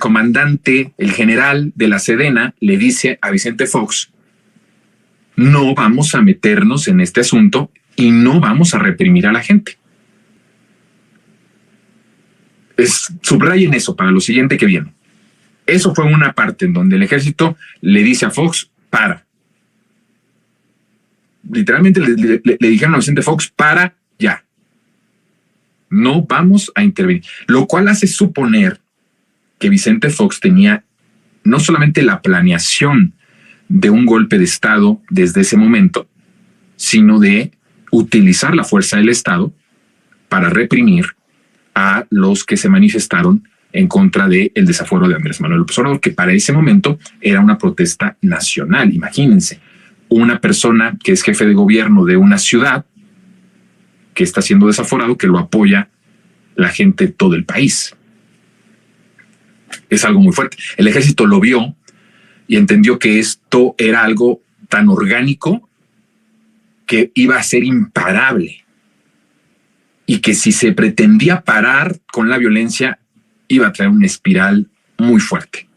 comandante, el general de la Sedena, le dice a Vicente Fox: no vamos a meternos en este asunto y no vamos a reprimir a la gente. Subrayen eso para lo siguiente que viene. Eso fue una parte en donde el ejército le dice a Fox: para. Literalmente le dijeron a Vicente Fox: para ya. No vamos a intervenir. Lo cual hace suponer que Vicente Fox tenía no solamente la planeación de un golpe de Estado desde ese momento, sino de utilizar la fuerza del Estado para reprimir a los que se manifestaron en contra del desafuero de Andrés Manuel López Obrador, que para ese momento era una protesta nacional. Imagínense, una persona que es jefe de gobierno de una ciudad que está siendo desaforado, que lo apoya la gente de todo el país. Es algo muy fuerte. El ejército lo vio y entendió que esto era algo tan orgánico que iba a ser imparable y que si se pretendía parar con la violencia iba a traer una espiral muy fuerte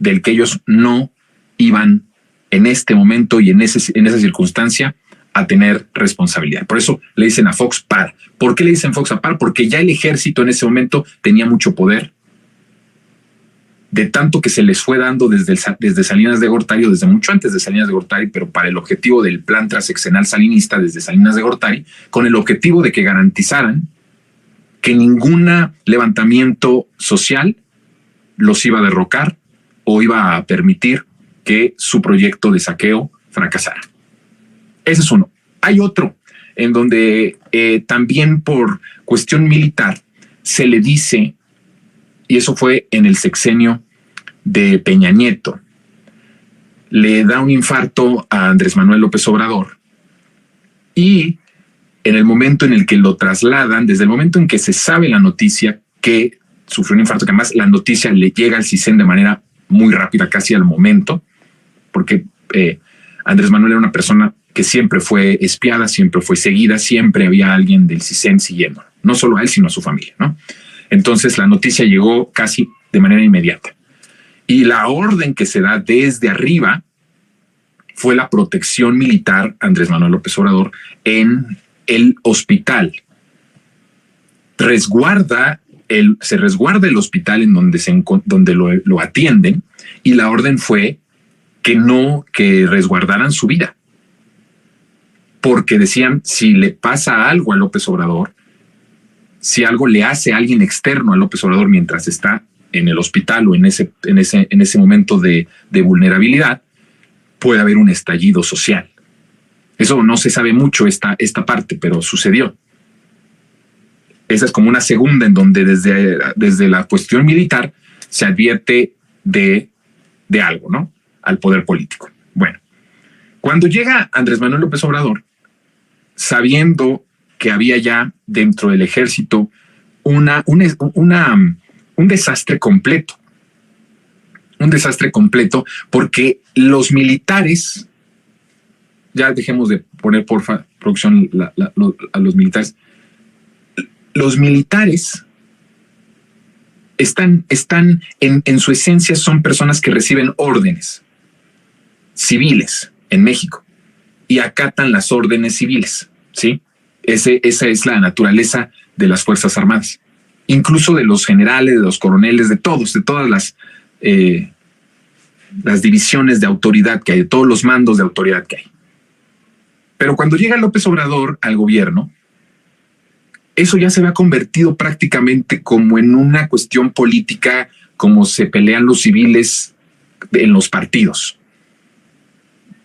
del que ellos no iban en este momento y en esa circunstancia a tener responsabilidad. Por eso le dicen a Fox: para. ¿Por qué le dicen Fox a par? Porque ya el ejército en ese momento tenía mucho poder, de tanto que se les fue dando desde Salinas de Gortari, o desde mucho antes de Salinas de Gortari, pero para el objetivo del plan transeccional salinista desde Salinas de Gortari, con el objetivo de que garantizaran que ningún levantamiento social los iba a derrocar o iba a permitir que su proyecto de saqueo fracasara. Ese es uno. Hay otro en donde también por cuestión militar se le dice, y eso fue en el sexenio de Peña Nieto, le da un infarto a Andrés Manuel López Obrador y en el momento en el que lo trasladan, desde el momento en que se sabe la noticia que sufrió un infarto, que además la noticia le llega al CISEN de manera muy rápida, casi al momento, porque Andrés Manuel era una persona que siempre fue espiada, siempre fue seguida, siempre había alguien del CISEN siguiéndolo, no solo a él, sino a su familia, ¿no? Entonces la noticia llegó casi de manera inmediata. Y la orden que se da desde arriba fue la protección militar a Andrés Manuel López Obrador en el hospital. Se resguarda el hospital en donde lo atienden, y la orden fue que resguardaran su vida. Porque decían, si le pasa algo a López Obrador, si algo le hace a alguien externo a López Obrador mientras está en el hospital o en ese momento de vulnerabilidad, puede haber un estallido social. Eso no se sabe mucho, esta parte, pero sucedió. Esa es como una segunda en donde desde la cuestión militar se advierte de algo, ¿no? Al poder político. Bueno, cuando llega Andrés Manuel López Obrador, sabiendo que había ya dentro del ejército un desastre completo. Un desastre completo porque los militares, ya dejemos de poner porfa, producción, a los militares. Los militares están en su esencia, son personas que reciben órdenes civiles en México y acatan las órdenes civiles, ¿sí? Esa es la naturaleza de las Fuerzas Armadas, incluso de los generales, de los coroneles, de todas las divisiones de autoridad que hay, de todos los mandos de autoridad que hay. Pero cuando llega López Obrador al gobierno, eso ya se había convertido prácticamente como en una cuestión política, como se pelean los civiles en los partidos.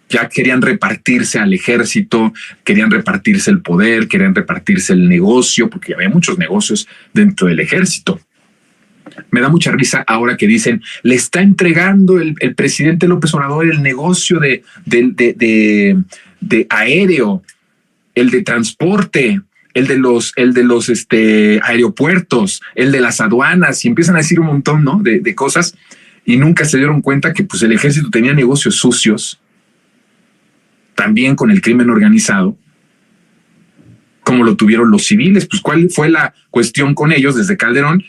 Ya querían repartirse al ejército, querían repartirse el poder, querían repartirse el negocio, porque había muchos negocios dentro del ejército. Me da mucha risa ahora que dicen, le está entregando el presidente López Obrador el negocio de aéreo, el de transporte, el de los aeropuertos, el de las aduanas, y empiezan a decir un montón, ¿no? de cosas, y nunca se dieron cuenta que pues el ejército tenía negocios sucios, también con el crimen organizado, como lo tuvieron los civiles. Pues ¿cuál fue la cuestión con ellos desde Calderón?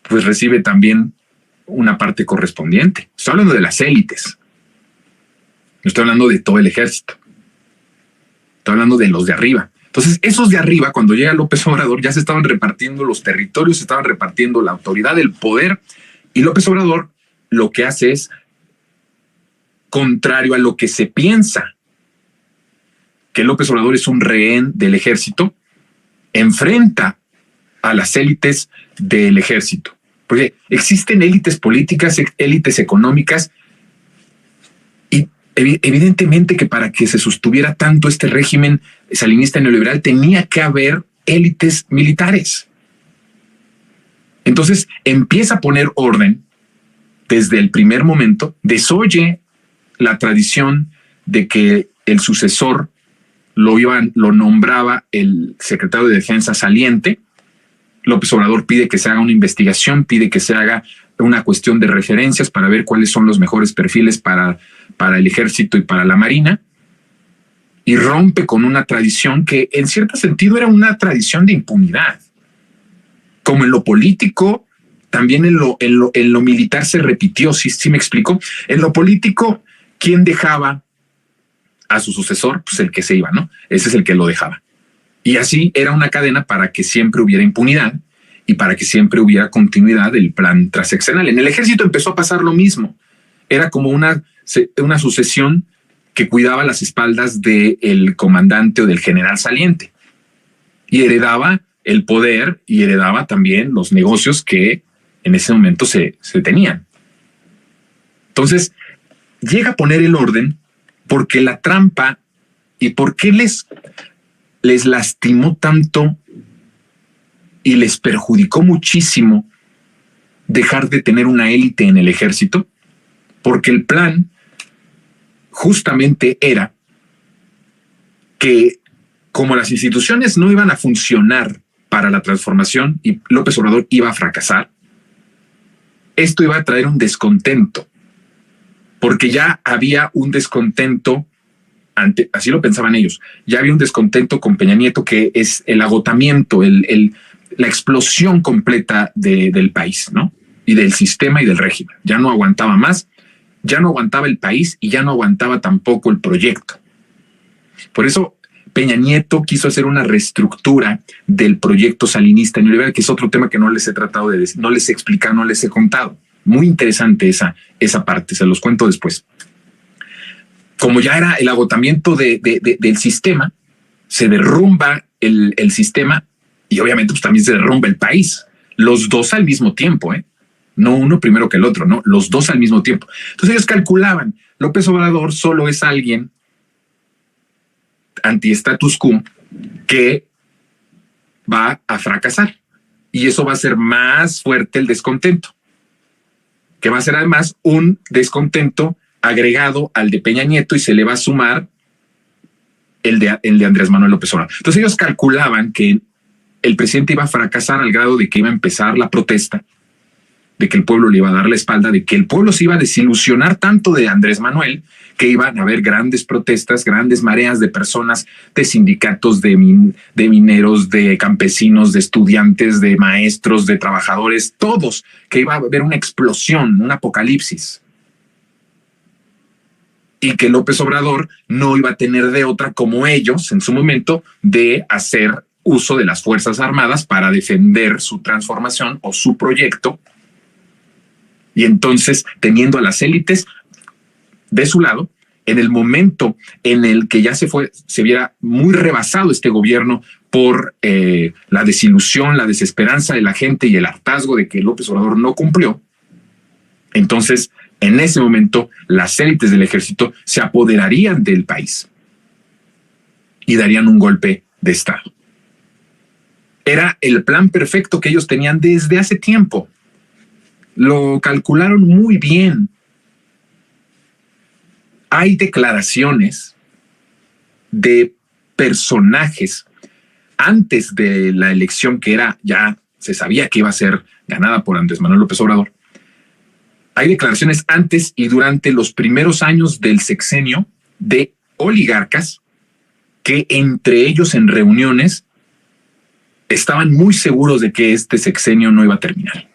Pues recibe también una parte correspondiente. Estoy hablando de las élites. No estoy hablando de todo el ejército. Estoy hablando de los de arriba. Entonces, esos de arriba, cuando llega López Obrador, ya se estaban repartiendo los territorios, se estaban repartiendo la autoridad, el poder, y López Obrador lo que hace es contrario a lo que se piensa, que López Obrador es un rehén del ejército, enfrenta a las élites del ejército. Porque existen élites políticas, élites económicas, y evidentemente que para que se sostuviera tanto este régimen salinista neoliberal tenía que haber élites militares. Entonces empieza a poner orden desde el primer momento, desoye la tradición de que el sucesor lo nombraba el secretario de Defensa saliente. López Obrador pide que se haga una investigación, pide que se haga una cuestión de referencias para ver cuáles son los mejores perfiles para el ejército y para la marina, y rompe con una tradición que en cierto sentido era una tradición de impunidad. Como en lo político, también en lo militar se repitió, ¿sí me explico? En lo político, ¿quién dejaba a su sucesor? Pues el que se iba, ¿no? Ese es el que lo dejaba. Y así era una cadena para que siempre hubiera impunidad y para que siempre hubiera continuidad del plan transeccional. En el ejército empezó a pasar lo mismo. Era como una sucesión que cuidaba las espaldas del comandante o del general saliente y heredaba el poder y heredaba también los negocios que en ese momento se tenían. Entonces, llega a poner el orden porque la trampa y por qué les lastimó tanto y les perjudicó muchísimo dejar de tener una élite en el ejército, porque el plan justamente era que como las instituciones no iban a funcionar para la transformación y López Obrador iba a fracasar, esto iba a traer un descontento, porque ya había un descontento, así lo pensaban ellos, ya había un descontento con Peña Nieto, que es el agotamiento, la explosión completa del país, ¿no? Y del sistema y del régimen. Ya no aguantaba más, ya no aguantaba el país y ya no aguantaba tampoco el proyecto. Por eso Peña Nieto quiso hacer una reestructura del proyecto salinista neoliberal, que es otro tema que no les he tratado de decir, no les he explicado, no les he contado. Muy interesante esa parte, se los cuento después. Como ya era el agotamiento del sistema, se derrumba el sistema y obviamente pues también se derrumba el país. Los dos al mismo tiempo, no uno primero que el otro, no, los dos al mismo tiempo. Entonces ellos calculaban, López Obrador solo es alguien anti-status quo que va a fracasar y eso va a ser más fuerte el descontento, que va a ser además un descontento agregado al de Peña Nieto y se le va a sumar el de Andrés Manuel López Obrador. Entonces ellos calculaban que el presidente iba a fracasar al grado de que iba a empezar la protesta, de que el pueblo le iba a dar la espalda, de que el pueblo se iba a desilusionar tanto de Andrés Manuel que iban a haber grandes protestas, grandes mareas de personas, de sindicatos, de mineros, de campesinos, de estudiantes, de maestros, de trabajadores, todos, que iba a haber una explosión, un apocalipsis. Y que López Obrador no iba a tener de otra, como ellos en su momento, de hacer uso de las Fuerzas Armadas para defender su transformación o su proyecto. Y entonces, teniendo a las élites de su lado, en el momento en el que ya se viera muy rebasado este gobierno por la desilusión, la desesperanza de la gente y el hartazgo de que López Obrador no cumplió, entonces, en ese momento, las élites del ejército se apoderarían del país y darían un golpe de Estado. Era el plan perfecto que ellos tenían desde hace tiempo. Lo calcularon muy bien. Hay declaraciones de personajes antes de la elección, que ya se sabía que iba a ser ganada por Andrés Manuel López Obrador. Hay declaraciones antes y durante los primeros años del sexenio de oligarcas que entre ellos en reuniones estaban muy seguros de que este sexenio no iba a terminar.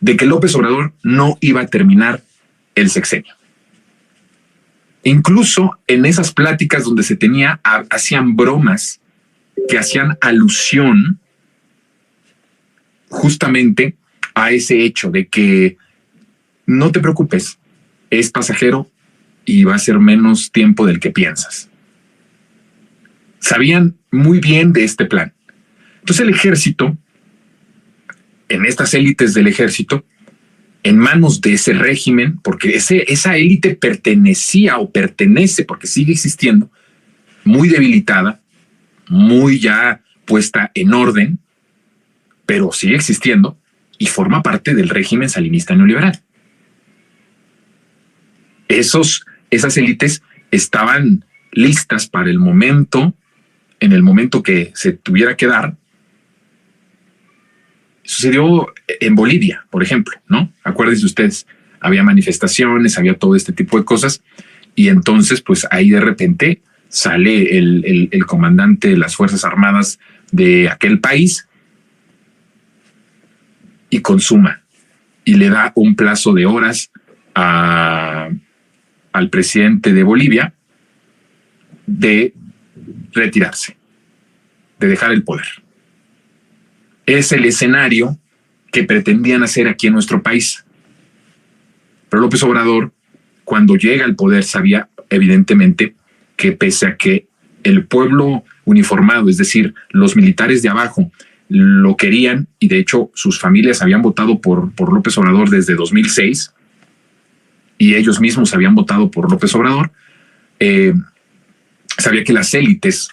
de que López Obrador no iba a terminar el sexenio. Incluso en esas pláticas donde se tenía, hacían bromas que hacían alusión justamente a ese hecho de que no te preocupes, es pasajero y va a ser menos tiempo del que piensas. Sabían muy bien de este plan. Entonces el ejército, en estas élites del ejército, en manos de ese régimen, porque esa élite pertenecía o pertenece, porque sigue existiendo, muy debilitada, muy ya puesta en orden, pero sigue existiendo y forma parte del régimen salinista neoliberal. Esas élites estaban listas para el momento, en el momento que se tuviera que dar. Sucedió en Bolivia, por ejemplo, ¿no? Acuérdense ustedes, había manifestaciones, había todo este tipo de cosas, y entonces, pues ahí de repente sale el comandante de las Fuerzas Armadas de aquel país y consuma, y le da un plazo de horas al presidente de Bolivia de retirarse, de dejar el poder. Es el escenario que pretendían hacer aquí en nuestro país. Pero López Obrador, cuando llega al poder, sabía evidentemente que pese a que el pueblo uniformado, es decir, los militares de abajo, lo querían, y de hecho sus familias habían votado por López Obrador desde 2006, y ellos mismos habían votado por López Obrador, sabía que las élites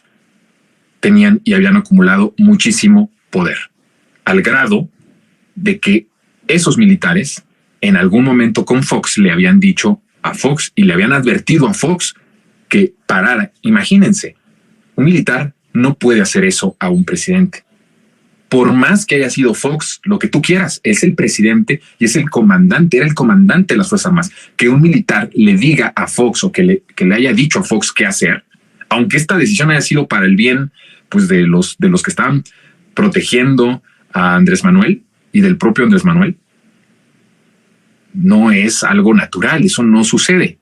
tenían y habían acumulado muchísimo poder, al grado de que esos militares en algún momento con Fox le habían dicho a Fox y le habían advertido a Fox que parara. Imagínense, un militar no puede hacer eso a un presidente. Por más que haya sido Fox, lo que tú quieras, es el presidente y es el comandante, era el comandante de las Fuerzas Armadas. Que un militar le diga a Fox o que le haya dicho a Fox qué hacer, aunque esta decisión haya sido para el bien, pues de los que estaban protegiendo a Andrés Manuel y del propio Andrés Manuel, no es algo natural, eso no sucede.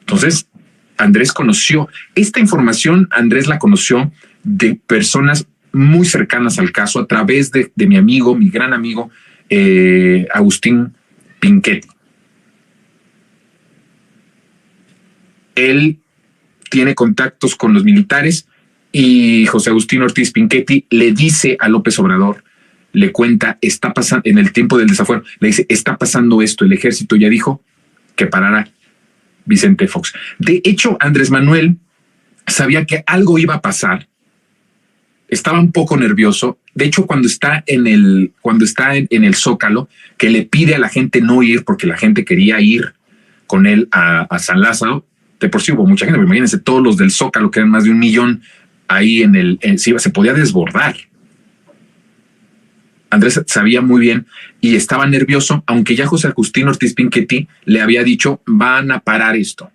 Entonces, Andrés conoció esta información, Andrés la conoció de personas muy cercanas al caso a través de mi amigo, mi gran amigo, Agustín Pinchetti. Él tiene contactos con los militares y José Agustín Ortiz Pinchetti le dice a López Obrador, le cuenta, está pasando, en el tiempo del desafuero, le dice, está pasando esto, el ejército ya dijo que parara Vicente Fox. De hecho, Andrés Manuel sabía que algo iba a pasar, estaba un poco nervioso. De hecho, cuando está en el Zócalo, que le pide a la gente no ir porque la gente quería ir con él a San Lázaro, de por sí hubo mucha gente, pero imagínense todos los del Zócalo, que eran más de 1 millón, ahí se podía desbordar. Andrés sabía muy bien y estaba nervioso, aunque ya José Agustín Ortiz Pinchetti le había dicho, van a parar esto.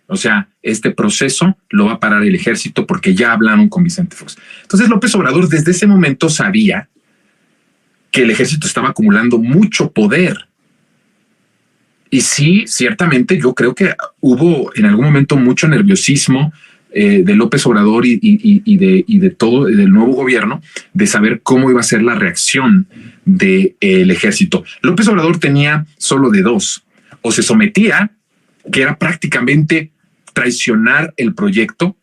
O sea, este proceso lo va a parar el ejército porque ya hablaron con Vicente Fox. Entonces López Obrador desde ese momento sabía que el ejército estaba acumulando mucho poder. Y sí, ciertamente yo creo que hubo en algún momento mucho nerviosismo de López Obrador y de todo, del nuevo gobierno, de saber cómo iba a ser la reacción del ejército. López Obrador tenía solo de dos: o se sometía, que era prácticamente traicionar el proyecto,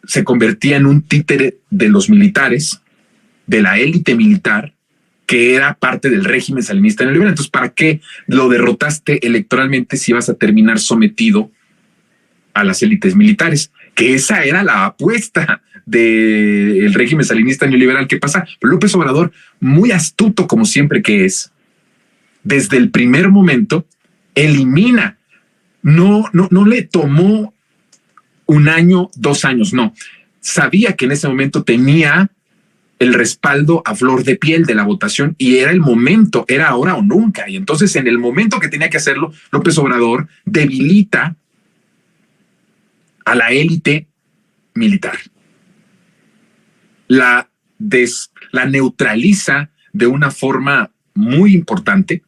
se convertía en un títere de los militares, de la élite militar, que era parte del régimen salinista neoliberal. Entonces, ¿para qué lo derrotaste electoralmente si vas a terminar sometido a las élites militares? Que esa era la apuesta del régimen salinista neoliberal. ¿Qué pasa? López Obrador, muy astuto como siempre que es, desde el primer momento elimina. No le tomó 1 año, 2 años, no. Sabía que en ese momento tenía el respaldo a flor de piel de la votación y era el momento, era ahora o nunca. Y entonces en el momento que tenía que hacerlo, López Obrador debilita a la élite militar. La neutraliza de una forma muy importante,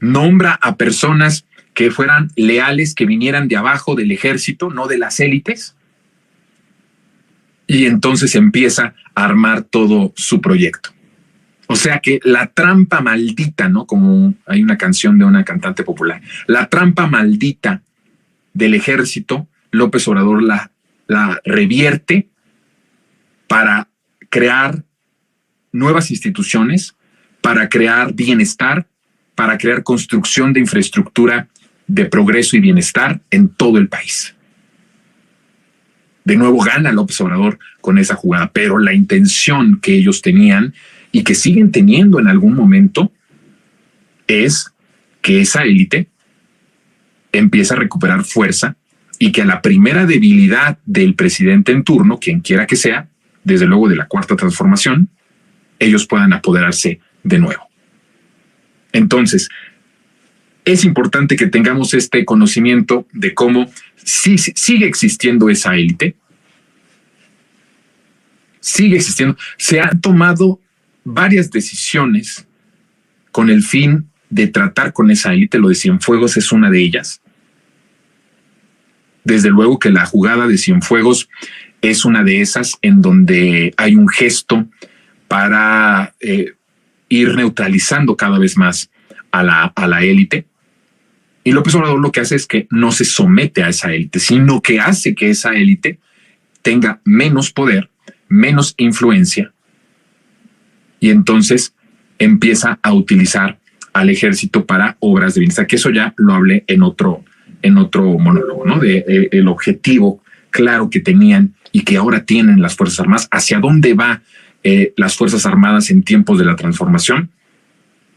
nombra a personas que fueran leales, que vinieran de abajo del ejército, no de las élites, y entonces empieza a armar todo su proyecto. O sea que la trampa maldita, ¿no? Como hay una canción de una cantante popular, la trampa maldita del ejército, López Obrador la revierte para crear nuevas instituciones, para crear bienestar, para crear construcción de infraestructura de progreso y bienestar en todo el país. De nuevo gana López Obrador con esa jugada, pero la intención que ellos tenían y que siguen teniendo en algún momento es que esa élite empiece a recuperar fuerza y que a la primera debilidad del presidente en turno, quien quiera que sea, desde luego de la Cuarta Transformación, ellos puedan apoderarse de nuevo. Entonces, es importante que tengamos este conocimiento de cómo sigue existiendo esa élite, sigue existiendo. Se han tomado varias decisiones con el fin de tratar con esa élite. Lo de Cienfuegos es una de ellas. Desde luego que la jugada de Cienfuegos es una de esas en donde hay un gesto para ir neutralizando cada vez más a la élite. Y López Obrador lo que hace es que no se somete a esa élite, sino que hace que esa élite tenga menos poder, menos influencia, y entonces empieza a utilizar al ejército para obras de bienestar, que eso ya lo hablé en otro monólogo, ¿no? De el objetivo claro que tenían y que ahora tienen las Fuerzas Armadas, hacia dónde va las Fuerzas Armadas en tiempos de la transformación.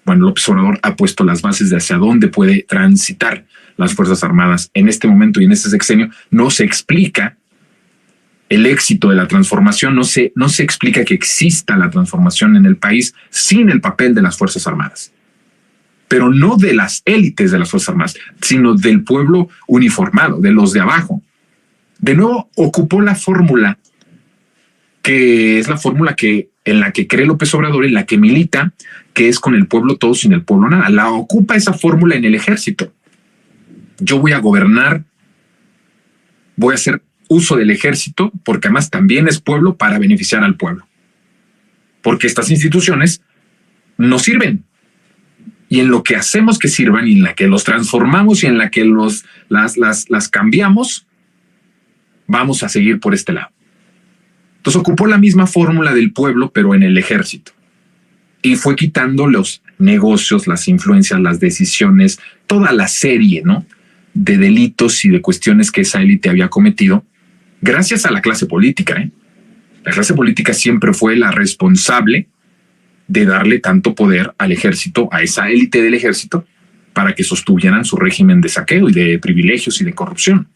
Bueno, López Obrador ha puesto las bases de hacia dónde puede transitar las Fuerzas Armadas en este momento y en este sexenio. No se explica el éxito de la transformación, no se explica que exista la transformación en el país sin el papel de las Fuerzas Armadas. Pero no de las élites de las Fuerzas Armadas, sino del pueblo uniformado, de los de abajo. De nuevo, ocupó la fórmula que es la fórmula en la que cree López Obrador, en la que milita, que es con el pueblo todo, sin el pueblo nada. La ocupa esa fórmula en el ejército. Yo voy a gobernar, voy a hacer uso del ejército, porque además también es pueblo para beneficiar al pueblo. Porque estas instituciones no sirven. Y en lo que hacemos que sirvan, y en la que los transformamos y en la que las cambiamos, vamos a seguir por este lado. Entonces ocupó la misma fórmula del pueblo, pero en el ejército. Y fue quitando los negocios, las influencias, las decisiones, toda la serie, ¿no?, de delitos y de cuestiones que esa élite había cometido, gracias a la clase política. La clase política siempre fue la responsable de darle tanto poder al ejército, a esa élite del ejército, para que sostuvieran su régimen de saqueo y de privilegios y de corrupción.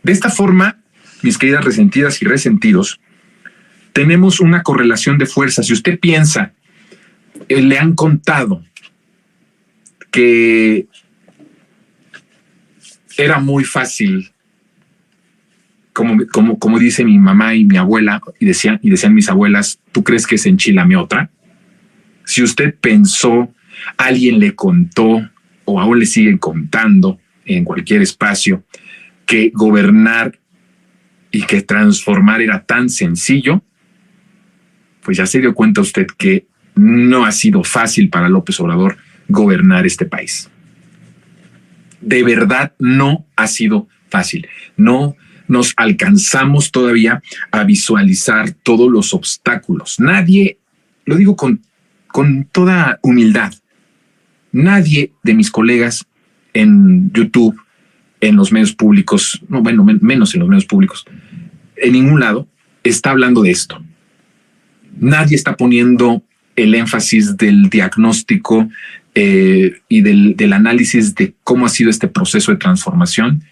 De esta forma, mis queridas resentidas y resentidos, tenemos una correlación de fuerzas. Si usted piensa, le han contado que era muy fácil, como dice mi mamá y mi abuela, y decían mis abuelas, ¿tú crees que se enchilame otra? Si usted pensó, alguien le contó, o aún le siguen contando en cualquier espacio, que gobernar y que transformar era tan sencillo, pues ya se dio cuenta usted que no ha sido fácil para López Obrador gobernar este país. De verdad no ha sido fácil. No nos alcanzamos todavía a visualizar todos los obstáculos. Nadie, lo digo con toda humildad, nadie de mis colegas en YouTube, en los medios públicos, no, bueno, menos en los medios públicos, en ningún lado está hablando de esto. Nadie está poniendo el énfasis del diagnóstico y del análisis de cómo ha sido este proceso de transformación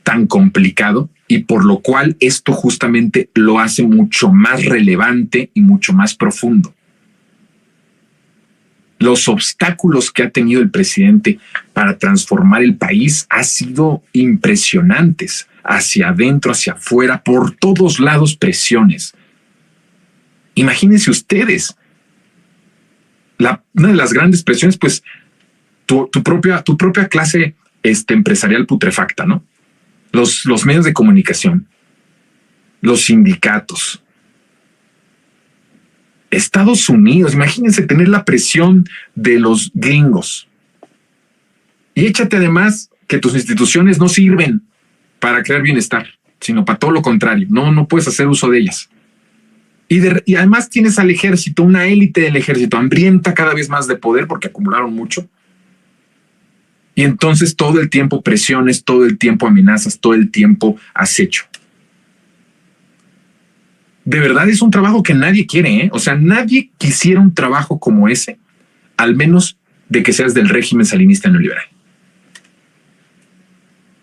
tan complicado, y por lo cual esto justamente lo hace mucho más relevante y mucho más profundo. Los obstáculos que ha tenido el presidente para transformar el país han sido impresionantes, hacia adentro, hacia afuera, por todos lados presiones. Imagínense ustedes, una de las grandes presiones, pues tu propia clase empresarial putrefacta, ¿no? Los medios de comunicación, los sindicatos, Estados Unidos, imagínense tener la presión de los gringos. Y échate además que tus instituciones no sirven para crear bienestar, sino para todo lo contrario. No puedes hacer uso de ellas. Y además tienes al ejército, una élite del ejército hambrienta cada vez más de poder porque acumularon mucho. Y entonces todo el tiempo presiones, todo el tiempo amenazas, todo el tiempo acecho. De verdad es un trabajo que nadie quiere, ¿eh? O sea, nadie quisiera un trabajo como ese, al menos de que seas del régimen salinista neoliberal.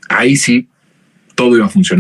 Ahí sí, todo iba a funcionar.